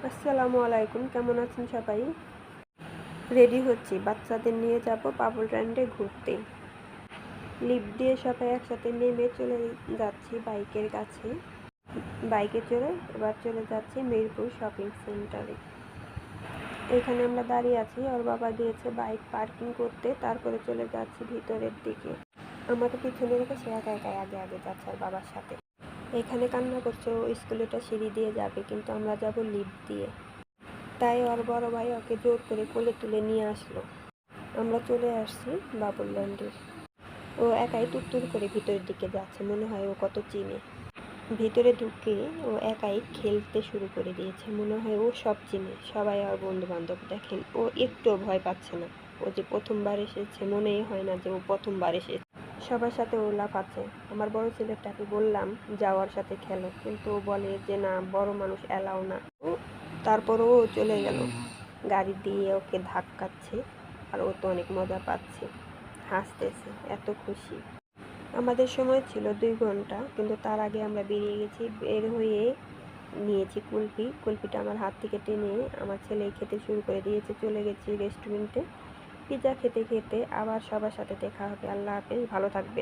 আসসালামু আলাইকুম, কেমন আছেন সবাই? রেডি হচ্ছি, বাচ্চাদের নিয়ে যাব বাবুল র্যান্ডে ঘুরতে। লিফট দিয়ে সবাই একসাথে নেমে চলে যাচ্ছি বাইকের কাছে। বাইকে চড়ে এবার চলে যাচ্ছি মিরপুর শপিং সেন্টারে। এখানে আমরা দাঁড়িয়ে আছি, ওর বাবা গিয়েছে বাইক পার্কিং করতে, তারপরে চলে যাচ্ছি ভিতরের দিকে। আমাকে পিছনে রেখে সে একা একাই আগে আগে যাচ্ছে আর বাবার সাথে। এখানে কান্না করছে, ও স্কুলেটা সিঁড়ি দিয়ে যাবে, কিন্তু আমরা যাব লিফট দিয়ে। তাই ওর বড় ভাই ওকে জোর করে কোলে তুলে নিয়ে আসলো। আমরা চলে আসছি বাবুল ল্যান্ডে। ও একাই তুরতুর করে ভিতরের দিকে যাচ্ছে, মনে হয় ও কত চিনে। ভিতরে ঢুকে ও একাই খেলতে শুরু করে দিয়েছে, মনে হয় ও সব চিনে, সবাই ওর বন্ধু বান্ধব। দেখেন, ও একটুও ভয় পাচ্ছে না। ও যে প্রথমবার এসেছে, মনেই হয় না যে ও প্রথমবার এসেছে। সবার সাথে ও লাফাচ্ছে। আমার বড় ছেলেটাকে বললাম যাওয়ার সাথে খেলো, কিন্তু ও বলে যে না, বড় মানুষ অ্যালাউ না। তারপরও ও চলে গেল। গাড়ি দিয়ে ওকে ধাক্কাচ্ছে, আর ও তো অনেক মজা পাচ্ছে, হাসতেছে, এত খুশি। আমাদের সময় ছিল 2 ঘন্টা, কিন্তু তার আগে আমরা বেরিয়ে গেছি। বের হয়ে নিয়েছি কুলফি। কুলফিটা আমার হাত থেকে টেনে আমার ছেলে খেতে শুরু করে দিয়েছে। চলে গেছি রেস্টুরেন্টে। পিৎজা খেতে খেতে আবার সবার সাথে দেখা হবে। আল্লাহ হাফেজ, ভালো থাকবেন।